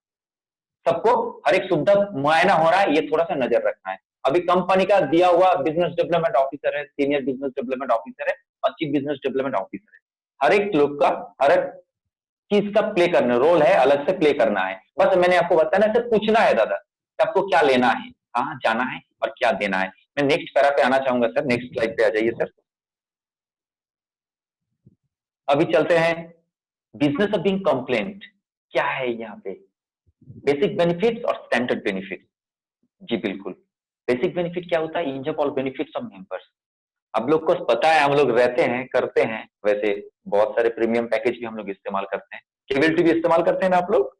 सबको हर एक सुविधा मुआयना हो रहा है, ये थोड़ा सा नजर रखना है। अभी कंपनी का दिया हुआ बिजनेस डेवलपमेंट ऑफिसर है, सीनियर बिजनेस डेवलपमेंट ऑफिसर है और चीफ बिजनेस डेवलपमेंट ऑफिसर है। हर एक लोग का हर एक चीज का प्ले करना रोल है, अलग से प्ले करना है। बस मैंने आपको बताया ना, सिर्फ पूछना है दादा कि आपको क्या लेना है, कहाँ जाना है और क्या देना है। मैं नेक्स्ट पैरा पे आना चाहूंगा सर, नेक्स्ट स्लाइड पे आ जाइए सर। अभी चलते हैं बिजनेस ऑफ बीइंग कंप्लेंट। क्या है यहाँ पे? बेसिक बेनिफिट्स और स्टैंडर्ड बेनिफिट्स। जी बिल्कुल। बेसिक बेनिफिट क्या होता है? Enjoy all benefits of members. आप लोग को पता है, हम लोग रहते हैं, करते हैं, वैसे बहुत सारे प्रीमियम पैकेज भी हम लोग इस्तेमाल करते हैं। केबल टीवी इस्तेमाल करते हैं ना आप लोग,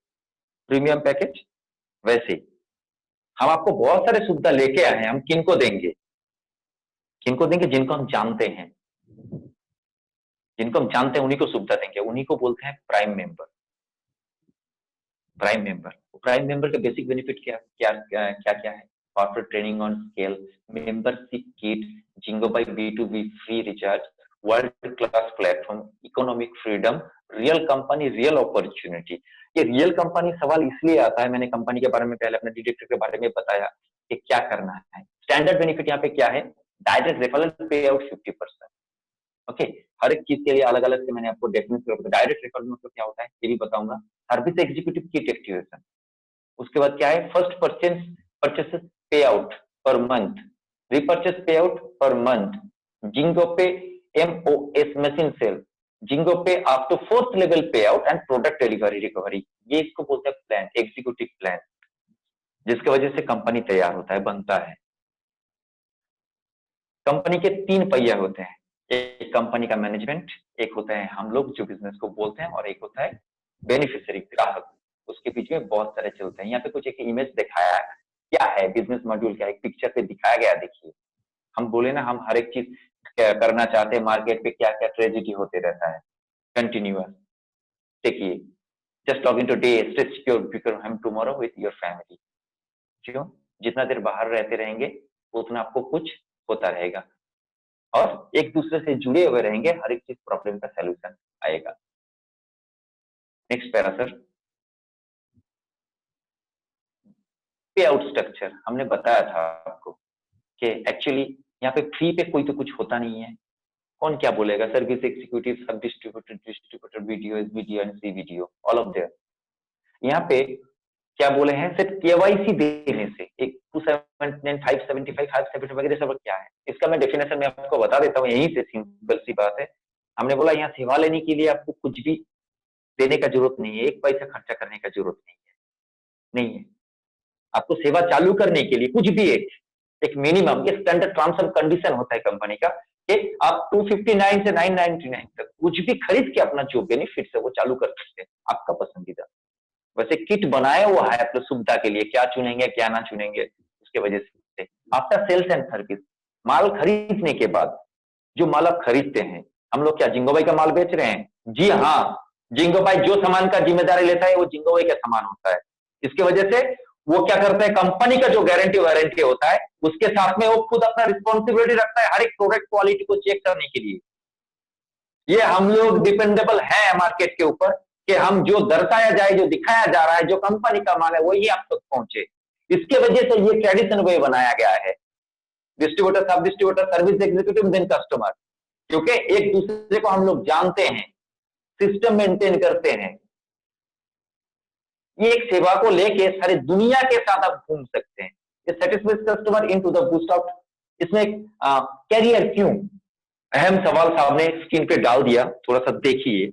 प्रीमियम पैकेज। वैसे हम आपको बहुत सारे सुविधा लेके आए हैं। हम किनको देंगे? किनको देंगे? जिनको हम जानते हैं। जिनको हम जानते हैं उन्हीं को सुविधा देंगे, उन्हीं को बोलते हैं प्राइम मेंबर। प्राइम मेंबर के बेसिक बेनिफिट क्या क्या क्या क्या, क्या है? Corporate training on scale, membership kit, ginkgo by B2B free recharge, world class platform, economic freedom, real company, real opportunity. ये रियल कंपनी सवाल इसलिए आता है, मैंने कंपनी के बारे में पहले अपने डिटेक्टर के बारे में बताया कि क्या करना है। स्टैंडर्ड बेनिफिट यहाँ पे क्या है? डायरेक्ट रेफरल पे आउट 50%। ओके, हर एक चीज के लिए अलग अलग से मैंने आपको डेफिनेशन बताया। डायरेक्ट रेफरल मतलब क्या होता है ये भी बताऊंगा। सर्विस एग्जीक्यूटिव किट एक्टिवेशन, उसके बाद क्या है? फर्स्ट परचेस पे आउट पर मंथ, रिपर्चेस पे आउट पर मंथ, जिंगो पे MOS मशीन सेल, जिंगो पे अप टू 4th लेवल पे out and product delivery recovery. ये इसको बोलते हैं प्लान, एग्जीक्यूटिव प्लान, जिसकी वजह से कंपनी तैयार होता है, बनता है। कंपनी के 3 पहिया होते हैं, एक कंपनी का मैनेजमेंट, एक होता है हम लोग जो बिजनेस को बोलते हैं, और एक होता है बेनिफिशियरी, ग्राहक। उसके बीच में बहुत सारे चलते हैं। यहाँ पे कुछ एक इमेज दिखाया है, क्या है बिजनेस मॉड्यूल, क्या एक पिक्चर पे दिखाया गया। देखिए, हम बोले ना, हम हर एक चीज करना चाहते हैं, मार्केट पे क्या क्या ट्रेजिडी होते रहता है कंटिन्यूअस। देखिए, just log in today, stay secure, become hum tomorrow with your family. क्यों? जितना देर बाहर रहते रहेंगे उतना आपको कुछ होता रहेगा, और एक दूसरे से जुड़े हुए रहेंगे, हर एक चीज प्रॉब्लम का सलूशन आएगा। नेक्स्ट पैरा सर, पे आउट स्ट्रक्चर। हमने बताया था आपको कि एक्चुअली यहाँ पे फ्री पे कोई तो कुछ होता नहीं है। कौन क्या बोलेगा? Service executive, sub distributor, video, video and C video, all of there. यहाँ पे क्या बोले हैं? सिर्फ केवाईसी देने से एक 279, 575, 575 वगैरह सब क्या है, इसका मैं डेफिनेशन में आपको बता देता हूँ। यहीं से सिंपल सी बात है। हमने बोला यहाँ सेवा लेने के लिए आपको कुछ भी देने का जरूरत नहीं है, एक पैसा खर्चा करने का जरूरत नहीं है। आपको सेवा चालू करने के लिए कुछ भी एक मिनिमम, ये स्टैंडर्ड टर्म्स एंड कंडीशन होता है कंपनी का, कि आप 259 से 999 तक कुछ भी खरीद के अपना जो बेनिफिट है वो चालू कर सकते हैं, आपका पसंदीदा। वैसे किट बनाया हुआ है अपने सुविधा के लिए, क्या चुनेंगे क्या ना चुनेंगे उसके वजह से। आफ्टर सेल्स एंड सर्विस, माल खरीदने के बाद जो माल आप खरीदते हैं, हम लोग क्या जिंगो भाई का माल बेच रहे हैं? जी हाँ, जिंगो भाई जो सामान का जिम्मेदारी लेता है वो जिंगो भाई का सामान होता है। इसकी वजह से वो क्या करता है, कंपनी का जो गारंटी वारंटी होता है उसके साथ में वो खुद अपना रिस्पॉन्सिबिलिटी रखता है हर एक प्रोडक्ट क्वालिटी को चेक करने के लिए। ये हम लोग डिपेंडेबल है मार्केट के ऊपर, कि हम जो दर्शाया जाए, जो दिखाया जा रहा है, जो कंपनी का माल है वही आप तक पहुंचे। इसके वजह से ये ट्रेडिशन वे बनाया गया है, distributor, sub distributor, service executive, then customer. क्योंकि एक दूसरे को हम लोग जानते हैं, सिस्टम मेंटेन करते हैं। ये एक सेवा को लेके सारी दुनिया के साथ आप घूम सकते हैं। ये satisfied customer into the boost out. इसमें कैरियर क्यों, अहम सवाल सामने स्क्रीन पे डाल दिया, थोड़ा सा देखिए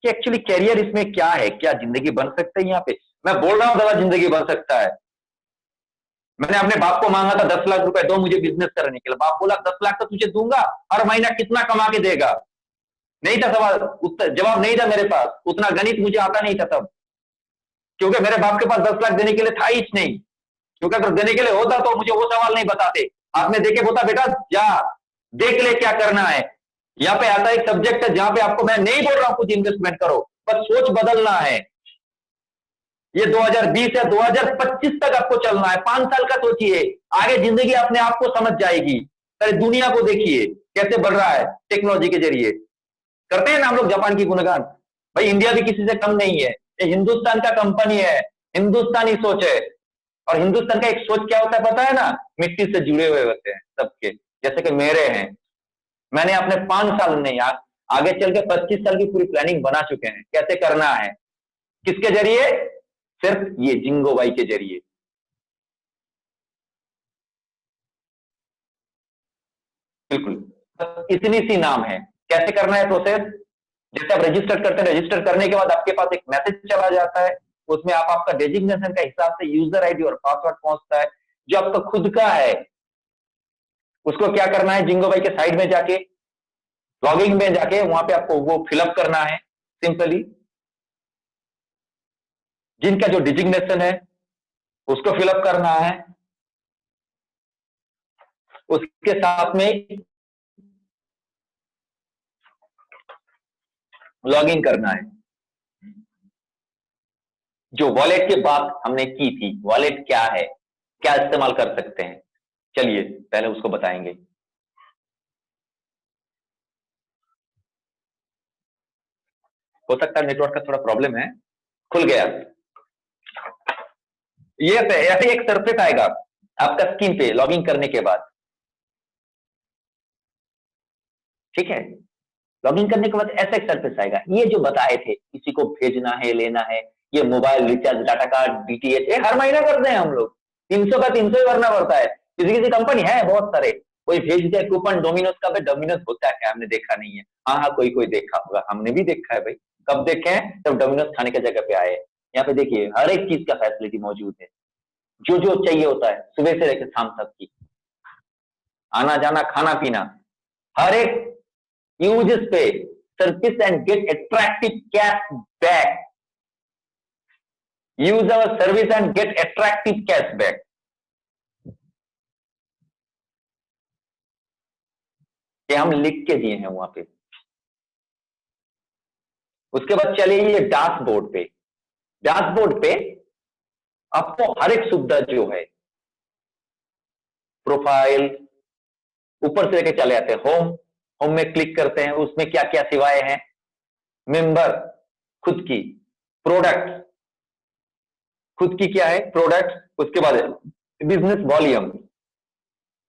कि एक्चुअली कैरियर इसमें क्या है, क्या जिंदगी बन सकता है। यहाँ पे मैं बोल रहा हूँ दादा जिंदगी बन सकता है। मैंने अपने बाप को मांगा था 10 लाख रुपए दो मुझे बिजनेस करने के लिए। बाप बोला 10 लाख तो तुझे दूंगा, हर महीना कितना कमा के देगा? नहीं था सवाल, उत्तर जवाब नहीं था मेरे पास, उतना गणित मुझे आता नहीं था तब, क्योंकि मेरे बाप के पास 10 लाख देने के लिए था ही नहीं। क्योंकि अगर देने के लिए होता तो मुझे वो सवाल नहीं बताते, हाथ में देके बोलता बेटा जा देख ले क्या करना है। यहाँ पे आता एक सब्जेक्ट है जहां पे आपको मैं नहीं बोल रहा हूं कुछ इन्वेस्टमेंट करो, बस सोच बदलना है। ये 2020 या 2025 तक आपको चलना है, 5 साल का सोचिए, आगे जिंदगी अपने आप को समझ जाएगी। सारी दुनिया को देखिए कैसे बढ़ रहा है टेक्नोलॉजी के जरिए। करते हैं ना हम लोग जापान की गुणगान, भाई इंडिया भी किसी से कम नहीं है, ये हिंदुस्तान का कंपनी है, हिंदुस्तानी सोच है। और हिंदुस्तान का एक सोच क्या होता है पता है ना, मिट्टी से जुड़े हुए होते हैं सबके, जैसे कि मेरे हैं। मैंने अपने 5 साल नहीं आगे चल के 25 साल की पूरी प्लानिंग बना चुके हैं, कैसे करना है, किसके जरिए? सिर्फ ये जिंगो बाई के जरिए। बिल्कुल, इतनी सी नाम है। कैसे करना है प्रोसेस? जैसे आप रजिस्टर करते हैं, रजिस्टर करने के बाद आपके पास एक मैसेज चला जाता है, उसमें आप आपका डेजिग्नेशन का हिसाब से यूजर आईडी और पासवर्ड पहुंचता है जो आपका खुद का है। उसको क्या करना है, जिंगो बाई के साइड में जाके, लॉगिंग में जाके वहां पे आपको वो फिलअप करना है सिंपली। जिनका जो डिजिग्नेशन है उसको फिलअप करना है, उसके साथ में लॉगिन करना है। जो वॉलेट की बात हमने की थी, वॉलेट क्या है, क्या इस्तेमाल कर सकते हैं, चलिए पहले उसको बताएंगे। हो सकता है नेटवर्क का थोड़ा प्रॉब्लम है। खुल गया। ये ऐसे एक सरफेस आएगा आपका स्क्रीन पे लॉगिन करने के बाद, ठीक है। लॉगिन करने के बाद ऐसा एक सरफेस आएगा, ये जो बताए थे किसी को भेजना है, लेना है, ये mobile recharge, data card, DTH, ये हर महीना करते हैं हम लोग। 300 का 300 ही भरना पड़ता है। किसी किसी कंपनी है बहुत सारे, कोई भेज दे कूपन, डोमिनोज का। भाई डोमिनोज होता है क्या, हमने देखा नहीं है। हाँ हाँ, कोई कोई देखा होगा, हमने भी देखा है भाई। कब देखे हैं, जब डोमिनोज खाने की जगह पे आए। यहाँ पे देखिए हर एक चीज का फैसिलिटी मौजूद है, जो जो चाहिए होता है सुबह से लेकर शाम तक की, आना जाना, खाना पीना, हर एक uses पे surface and get attractive cash back. Use our service and get attractive cash back. ये हम लिख के दिए हैं वहां पे। उसके बाद चलिए ये डैशबोर्ड पे। डैशबोर्ड पे आपको हर एक सुविधा जो है, प्रोफाइल, ऊपर से लेके चले आते हैं होम। होम में क्लिक करते हैं, उसमें क्या क्या सेवाएं हैं, मेंबर, खुद की, प्रोडक्ट, खुद की क्या है प्रोडक्ट। उसके बाद बिजनेस वॉल्यूम,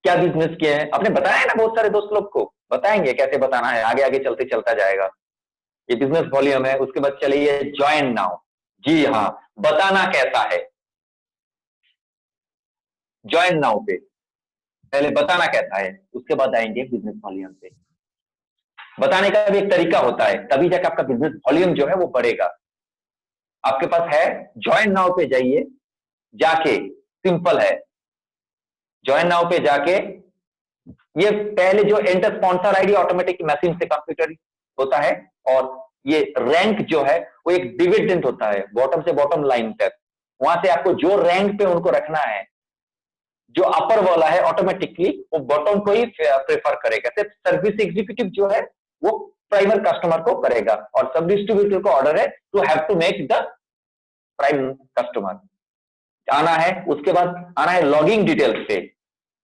क्या बिजनेस किए हैं आपने बताया है ना, बहुत सारे दोस्त लोग को बताएंगे कैसे बताना है, आगे आगे चलते चलता जाएगा। ये बिजनेस वॉल्यूम है। उसके बाद चलिए ज्वाइन नाउ, जी हाँ, बताना कैसा है। ज्वाइन नाउ पे पहले बताना कैसा है, उसके बाद आएंगे बिजनेस वॉल्यूम पे। बताने का भी एक तरीका होता है, तभी जाकर आपका बिजनेस वॉल्यूम जो है वो बढ़ेगा। आपके पास है, ज्वाइन नाउ पे जाइए, जाके सिंपल है, ज्वाइन नाउ पे जाके ये पहले जो enter sponsor ID automatic message से कंप्यूटर होता है, और ये रैंक जो है वो एक डिविडेंड होता है बॉटम से बॉटम लाइन तक। वहां से आपको जो रैंक पे उनको रखना है, जो अपर वाला है ऑटोमेटिकली वो बॉटम को ही प्रेफर करेगा। सिर्फ सर्विस एग्जीक्यूटिव जो है वो प्राइमर कस्टमर को करेगा, और सब डिस्ट्रीब्यूटर का ऑर्डर है to have to make the prime customer. आना है, उसके बाद आना है लॉगिंग डिटेल्स पे।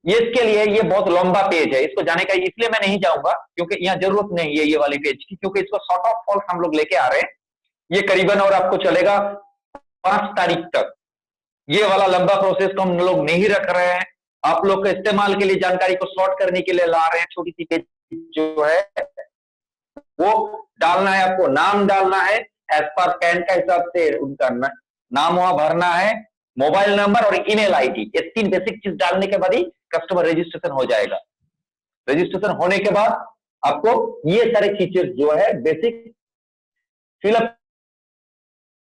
ये इसके लिए ये बहुत लंबा पेज है, इसको जाने का इसलिए मैं नहीं जाऊंगा क्योंकि यहाँ जरूरत नहीं है ये वाली पेज की, क्योंकि इसको शॉर्ट ऑफ फॉल्ट हम लोग लेके आ रहे हैं। ये करीबन और आपको चलेगा 5 तारीख तक। ये वाला लंबा प्रोसेस को हम लोग नहीं रख रहे हैं, आप लोग के इस्तेमाल के लिए, जानकारी को सॉर्ट करने के लिए ला रहे हैं। छोटी सी पेज जो है वो डालना है, आपको नाम डालना है एज पर पैन का हिसाब से, उनका नाम वहां भरना है, मोबाइल नंबर और ईमेल आईडी। ये 3 बेसिक चीज डालने के बाद ही कस्टमर रजिस्ट्रेशन हो जाएगा। रजिस्ट्रेशन होने के बाद आपको ये सारे फीचर्स जो है बेसिक फिलअप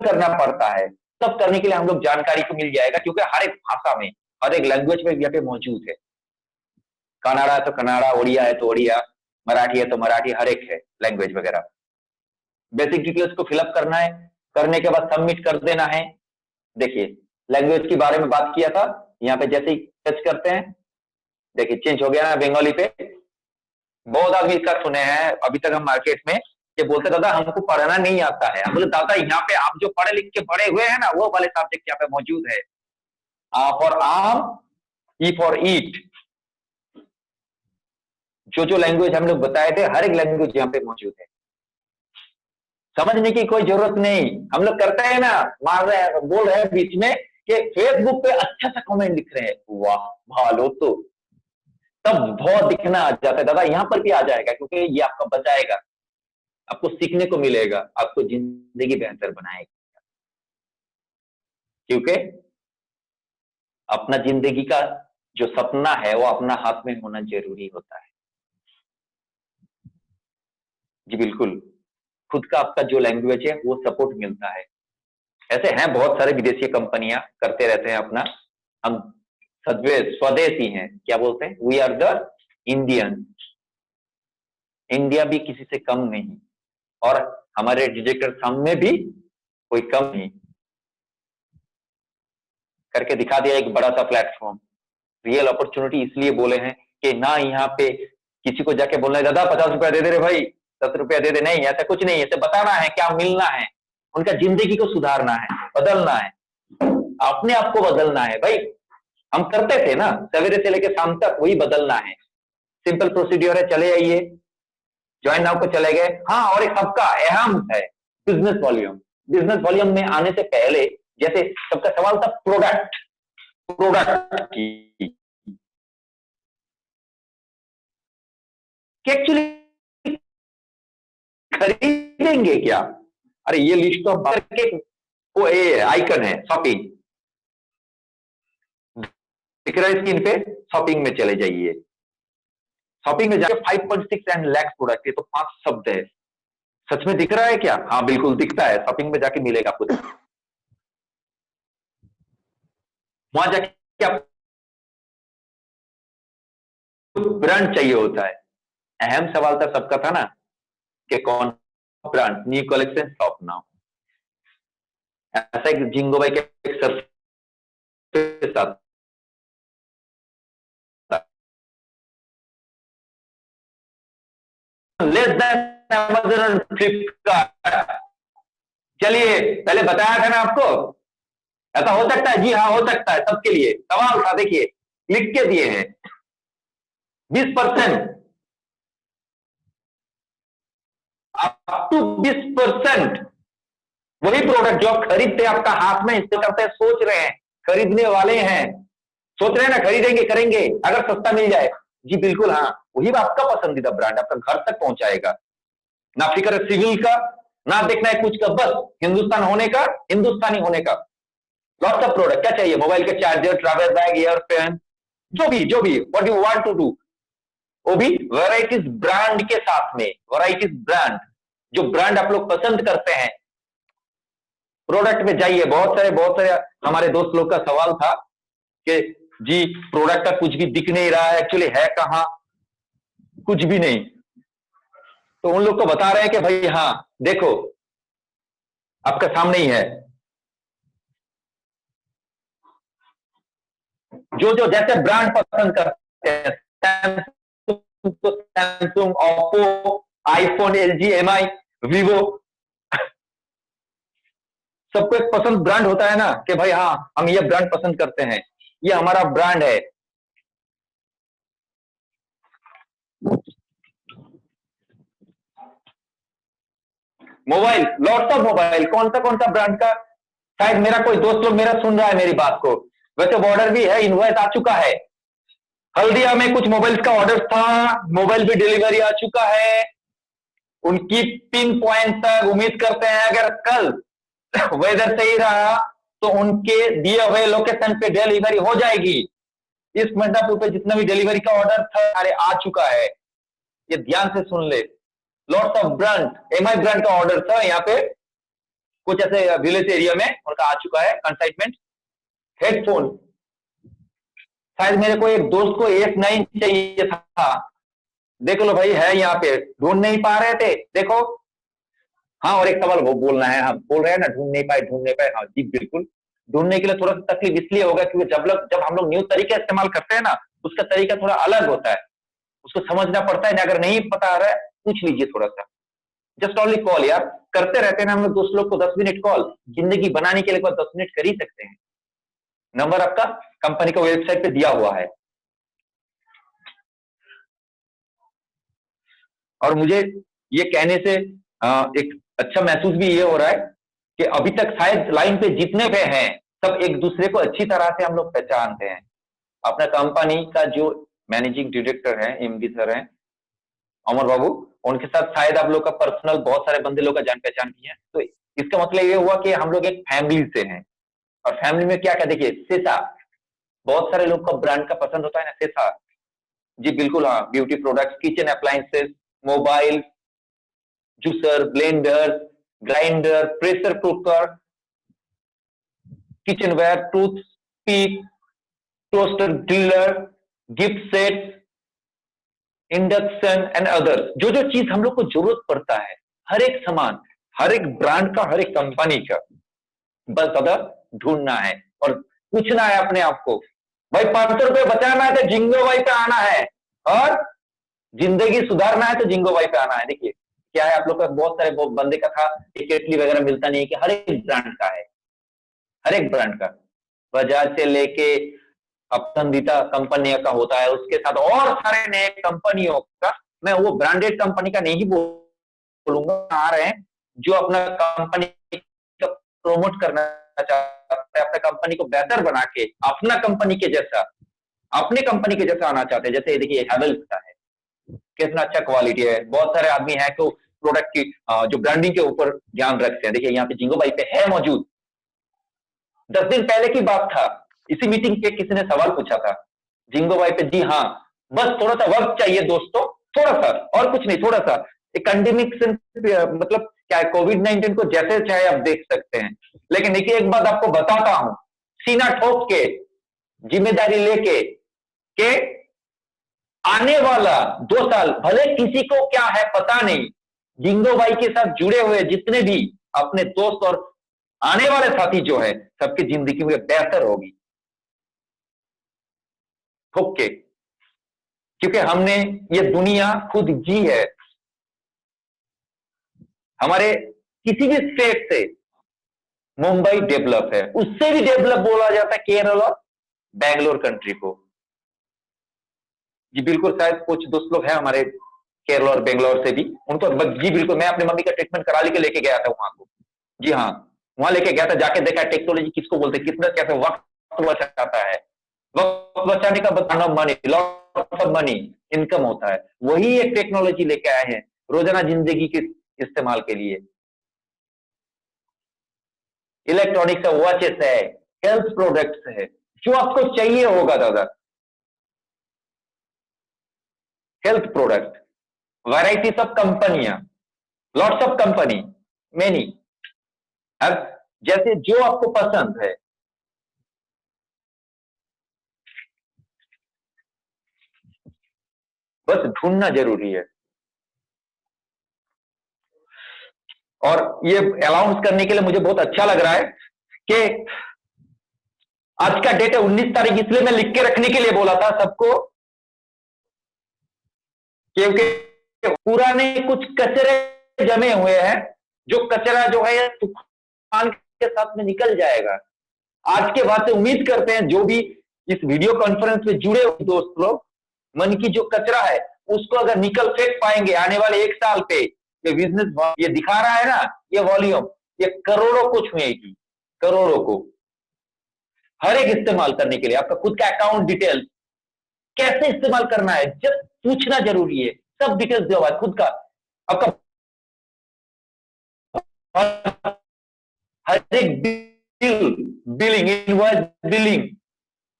करना पड़ता है। सब करने के लिए हम लोग जानकारी को मिल जाएगा, क्योंकि हर एक भाषा में, हर एक लैंग्वेज में यहाँ पे मौजूद है। कन्नड़ा है तो कन्नड़ा, ओडिया है तो ओडिया, मराठी है तो मराठी, हर एक है लैंग्वेज वगैरह। बेसिक डिटेल्स को फिलअप करना है, करने के बाद सबमिट कर देना है। देखिए लैंग्वेज के बारे में बात किया था, यहाँ पे जैसे ही टच करते हैं देखिए चेंज हो गया ना बंगाली पे। बहुत आदमी इसका सुने हैं अभी तक हम मार्केट में, कि बोलते दादा हमको पढ़ना नहीं आता है। हम बोले दादा यहाँ पे आप जो पढ़े लिख के पढ़े हुए हैं ना, वो वाले सब्जेक्ट यहाँ पे मौजूद है। आ फॉर आम, ई फॉर ईट, जो जो लैंग्वेज हम लोग बताए थे हर एक लैंग्वेज यहाँ पे मौजूद है। समझने की कोई जरूरत नहीं। हम लोग करते हैं ना, मार रहे हैं, बोल रहे हैं बीच में कि फेसबुक पे अच्छा सा कमेंट लिख रहे हैं, वाह भालो, तो तब बहुत दिखना आ जाता है। दादा यहाँ पर भी आ जाएगा, क्योंकि ये आपका बचाएगा, आपको सीखने को मिलेगा, आपको जिंदगी बेहतर बनाएगा। क्योंकि अपना जिंदगी का जो सपना है वो अपना हाथ में होना जरूरी होता है। जी बिल्कुल, खुद का आपका जो लैंग्वेज है वो सपोर्ट मिलता है। ऐसे हैं बहुत सारे विदेशी कंपनियां करते रहते हैं अपना, हम स्वदेशी हैं, क्या बोलते हैं, we are the Indian. India भी किसी से कम नहीं, और हमारे डिजिटल हम में भी कोई कम नहीं। करके दिखा दिया एक बड़ा सा प्लेटफॉर्म। रियल अपॉर्चुनिटी इसलिए बोले हैं कि ना यहाँ पे किसी को जाके बोलना है दादा 50 रुपया दे दे रे भाई, 10 रुपया दे दे, नहीं, ऐसा कुछ नहीं। ऐसे बताना है क्या मिलना है, उनका जिंदगी को सुधारना है। बदलना है, अपने आप को बदलना है भाई। हम करते थे ना सवेरे से लेकर शाम तक, वही बदलना है। सिंपल प्रोसीड्योर है, चले आइए, ज्वाइन नाउ को चले गए। हाँ, और एक सबका अहम है बिजनेस वॉल्यूम। बिजनेस वॉल्यूम में आने से पहले जैसे सबका सवाल था प्रोडक्ट, प्रोडक्ट की एक्चुअली खरीदेंगे क्या? अरे ये लिस्ट तो करके वो आइकन है शॉपिंग, दिख रहा है स्क्रीन पे, शॉपिंग में चले जाइए। शॉपिंग में जाके 5.6 एंड लाख प्रोडक्ट, ये तो 5 शब्द है। सच में दिख रहा है क्या? हाँ बिल्कुल दिखता है, शॉपिंग में जाके मिलेगा आपको। वहां जाके आप ब्रांड चाहिए होता है। अहम सवाल था सबका था ना कि कौन brand, new collection shop now. ऐसा एक जिंगो भाई के एक सरफेस आता, लेस देन अमेज़न और फ्लिपकार्ट। चलिए पहले बताया था ना आपको, ऐसा हो सकता है? जी हाँ हो सकता है, सबके लिए सवाल था। देखिए लिख के दिए हैं 20%, अप टू 20%। वही प्रोडक्ट जो आप खरीदते हैं, आपका हाथ में इस्तेमाल करते हैं, सोच रहे हैं खरीदने वाले हैं, सोच रहे हैं ना खरीदेंगे करेंगे अगर सस्ता मिल जाए। जी बिल्कुल हाँ, वही आपका पसंदीदा ब्रांड आपका घर तक पहुंचाएगा। ना फिक्र है सिविल का, ना देखना है कुछ का, बस हिंदुस्तान होने का, हिंदुस्तानी होने का। लॉट्स ऑफ प्रोडक्ट, क्या चाहिए? मोबाइल के चार्जर, ट्रैवल बैग, ईयरफोन, जो भी what you want to do, वो भी वैराइटीज ब्रांड के साथ में। वैराइटीज ब्रांड, जो ब्रांड आप लोग पसंद करते हैं, प्रोडक्ट में जाइए। बहुत सारे हमारे दोस्त लोग का सवाल था कि जी प्रोडक्ट का कुछ भी दिख नहीं रहा है, एक्चुअली है कहां? कुछ भी नहीं। तो उन लोग को बता रहे हैं कि भाई हाँ देखो आपका सामने ही है। जो जो जैसे ब्रांड पसंद करते हैं, Samsung, Oppo, iPhone, LG, MI, Vivo, सबको एक पसंद ब्रांड होता है ना कि भाई हाँ हम ये ब्रांड पसंद करते हैं, ये हमारा ब्रांड है। मोबाइल, लॉट्स ऑफ मोबाइल, कौन सा ब्रांड का? शायद मेरा कोई दोस्त लोग मेरा सुन रहा है मेरी बात को। वैसे ऑर्डर भी है, इनवॉइस आ चुका है। हल्दिया में कुछ मोबाइल्स का ऑर्डर था, मोबाइल भी डिलीवरी आ चुका है। उनकी पिन पॉइंट तक उम्मीद करते हैं अगर कल वेदर सही रहा तो उनके दिए हुए लोकेशन पे डिलीवरी हो जाएगी। इस मिडनापुर पे जितना भी डिलीवरी का ऑर्डर था अरे आ चुका है, ये ध्यान से सुन ले। Lots of brand, MI brand का ऑर्डर था यहाँ पे कुछ ऐसे विलेज एरिया में, उनका आ चुका है कंसाइनमेंट। हेडफोन, शायद मेरे को एक दोस्त को S9 चाहिए था, देख लो भाई है यहाँ पे, ढूंढ नहीं पा रहे थे, देखो। हाँ और एक सवाल वो बोलना है, हम बोल रहे हैं ना ढूंढ नहीं पाए। हाँ जी बिल्कुल, ढूंढने के लिए थोड़ा सा तकलीफ इसलिए होगा क्योंकि जब हम लोग न्यू तरीका इस्तेमाल करते हैं ना, उसका तरीका थोड़ा अलग होता है, उसको समझना पड़ता है ना। अगर नहीं पता आ रहा है पूछ लीजिए थोड़ा सा, जस्ट ओनली कॉल। यार करते रहते हैं ना हम लोग दोस्त लोग को 10 मिनट कॉल, जिंदगी बनाने के लिए 10 मिनट कर ही सकते हैं। नंबर आपका कंपनी का वेबसाइट पे दिया हुआ है। और मुझे ये कहने से एक अच्छा महसूस भी ये हो रहा है कि अभी तक शायद लाइन पे जितने पे हैं सब एक दूसरे को अच्छी तरह से हम लोग पहचानते हैं। अपना कंपनी का जो मैनेजिंग डायरेक्टर है, एमडी सर हैं अमर बाबू, उनके साथ शायद आप लोग का पर्सनल बहुत सारे बंदे लोग का जान पहचान की है। तो इसका मतलब ये हुआ कि हम लोग एक फैमिली से हैं। और फैमिली में क्या क्या, देखिए सेसा, बहुत सारे लोग का ब्रांड का पसंद होता है ना, सेसा। जी बिल्कुल हाँ, beauty products, kitchen appliances, mobile, juicer, blender, grinder, pressure cooker, kitchenware, tooth peak, toaster driller, gift set, induction and others. जो जो चीज हम लोग को जरूरत पड़ता है, हर एक सामान, हर एक ब्रांड का, हर एक कंपनी का, बस अगर ढूंढना है और पूछना है अपने आप को, भाई 500 रुपये बचाना है तो जिंगो भाई पे आना है, और जिंदगी सुधारना है तो जिंगो भाई पे आना है। देखिए क्या है, आप लोग का बहुत सारे बंदे का था, केटली वगैरह मिलता नहीं है कि हर एक ब्रांड का है। हर एक ब्रांड का, बजाज से लेके पसंदीदा कंपनियों का होता है, उसके साथ और सारे नए कंपनियों का। मैं वो ब्रांडेड कंपनी का नहीं बोलूंगा, आ रहे हैं जो अपना कंपनी का प्रमोट करना चाहते हैं, अपने कंपनी को बेहतर बना के अपना कंपनी के जैसा, अपने कंपनी के जैसा आना चाहते हैं। जैसे देखिए हैवेल्स का है, कितना अच्छा क्वालिटी है। बहुत सारे आदमी हैं तो प्रोडक्ट की जो ब्रांडिंग के ऊपर ध्यान रखते हैं। देखिए यहाँ पे जिंगो बाई पे है मौजूद। 10 दिन पहले की बात था, इसी मीटिंग पे किसी ने सवाल पूछा था जिंगो बाई पे। जी हाँ, बस थोड़ा सा वक्त चाहिए दोस्तों, थोड़ा सा, और कुछ नहीं, थोड़ा सा। एक पेंडेमिक से मतलब क्या है, कोविड-19 को जैसे चाहे आप देख सकते हैं। लेकिन देखिए एक बात आपको बताता हूं, सीना ठोक के जिम्मेदारी लेके के आने वाला 2 साल, भले किसी को क्या है पता नहीं, जिंगो बाई के साथ जुड़े हुए जितने भी अपने दोस्त और आने वाले साथी जो है, सबकी जिंदगी में बेहतर होगी, ठोक के। क्योंकि हमने ये दुनिया खुद जी है। हमारे किसी भी स्टेट से मुंबई डेवलप है, उससे भी डेवलप बोला जाता है केरल और बैंगलोर कंट्री को। जी बिल्कुल, शायद कुछ दोस्त लोग हैं हमारे केरल और बेंगलोर से भी, उनको जी बिल्कुल, मैं अपनी मम्मी का ट्रीटमेंट करा लेके गया था वहां को। जी हाँ, वहां लेके गया था, जाके देखा टेक्नोलॉजी किसको बोलते हैं, कितना कैसे वक्त बचाता है। वक्त बचाने का बताना money, lot of money income होता है, वही एक टेक्नोलॉजी लेके आए हैं रोजाना जिंदगी के इस्तेमाल के लिए। इलेक्ट्रॉनिक्स है, वॉचेस है, हेल्थ प्रोडक्ट्स है, जो आपको चाहिए होगा दादा। हेल्थ प्रोडक्ट, वैरायटीज ऑफ कंपनियां, लॉट्स ऑफ कंपनी, मेनी। अब जैसे जो आपको पसंद है, बस ढूंढना जरूरी है। और ये अनाउंस करने के लिए मुझे बहुत अच्छा लग रहा है कि आज का डेट है 19 तारीख, इसलिए मैं लिख के रखने के लिए बोला था सबको, क्योंकि पुराने कुछ कचरे जमे हुए हैं, जो कचरा जो है तूफान के साथ में निकल जाएगा। आज के बाद से उम्मीद करते हैं जो भी इस वीडियो कॉन्फ्रेंस में जुड़े हुए दोस्त लोग, मन की जो कचरा है उसको अगर निकल फेंक पाएंगे आने वाले 1 साल पे, ये बिजनेस ये दिखा रहा है ना, ये वॉल्यूम, ये करोड़ों को छुएगी, करोड़ों को। हर एक इस्तेमाल करने के लिए आपका खुद का अकाउंट डिटेल्स कैसे इस्तेमाल करना है, जब पूछना जरूरी है, सब डिटेल्स दिया हुआ है खुद का। आपका हर एक बिलिंग, इनवॉइस बिलिंग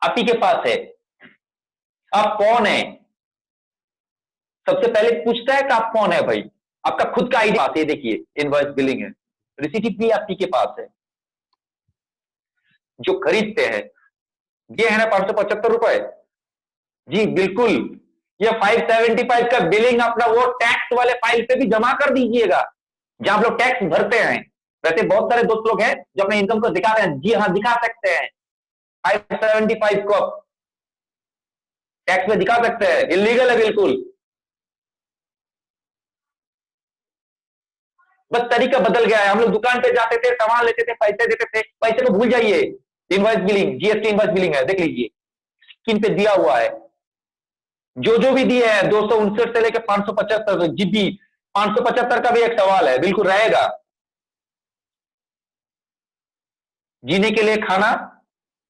आप ही के पास है। आप कौन है, सबसे पहले पूछता है कि आप कौन है भाई। आपका खुद का आईडी पास है, देखिए इनवॉइस बिलिंग है, रिसीट भी आप ही के पास है। जो खरीदते हैं, ये है ना 575 रुपए, जी बिल्कुल, ये 575 का बिलिंग अपना वो टैक्स वाले फाइल पे भी जमा कर दीजिएगा, जहां आप लोग टैक्स भरते हैं। वैसे बहुत सारे दोस्त लोग हैं जो अपने इनकम को दिखा रहे हैं, जी हाँ दिखा सकते हैं, 575 को टैक्स में दिखा सकते हैं, इलीगल है बिल्कुल। बस तरीका बदल गया है, हम लोग दुकान पे जाते थे, सामान लेते थे, पैसे देते थे, पैसे को भूल जाइए। Invoice billing, GST invoice billing है, देख लीजिए स्क्रीन पे दिया हुआ है, जो भी दिए हैं 259 से लेकर 575 जीबी। 575 का भी एक सवाल है, बिल्कुल रहेगा। जीने के लिए खाना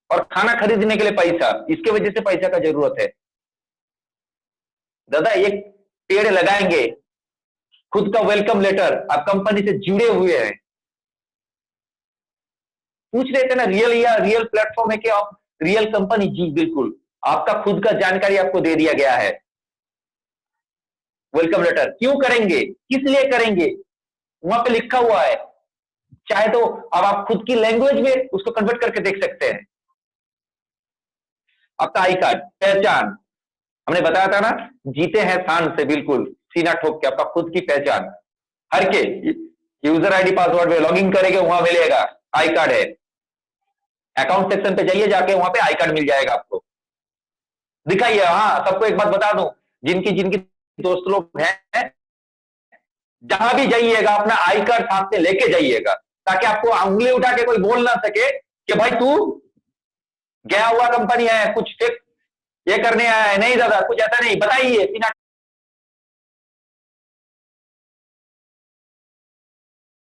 और खाना खरीदने के लिए पैसा, इसके वजह से पैसा का जरूरत है दादा। एक पेड़ लगाएंगे, खुद का वेलकम लेटर, आप कंपनी से जुड़े हुए हैं, पूछ रहे थे ना रियल या रियल प्लेटफॉर्म है कि आप रियल कंपनी, जी बिल्कुल, आपका खुद का जानकारी आपको दे दिया गया है। वेलकम लेटर क्यों करेंगे, किस लिए करेंगे, वहां पे लिखा हुआ है। चाहे तो अब आप खुद की लैंग्वेज में उसको कन्वर्ट करके देख सकते हैं। आपका आई कार्ड, पहचान, हमने बताया था ना, जीते हैं शान से, बिल्कुल सीना ठोक के, आपका खुद की पहचान, हर के यूजर आईडी पासवर्ड में लॉग इन करेंगे, वहां मिलेगा आई कार्ड है। अकाउंट सेक्शन पे जाइए, जाके वहां पे आई कार्ड मिल जाएगा आपको, दिखाइए। हाँ सबको एक बात बता दूं, जिनकी जिनकी दोस्त लोग हैं, जहां भी जाइएगा अपना आई कार्ड साथ में लेके जाइएगा, ताकि आपको उंगली उठा के कोई बोल ना सके कि भाई तू गया हुआ कंपनी है, कुछ फिक्स ये करने आया है? नहीं दादा, कुछ ऐसा नहीं, बताइए बिना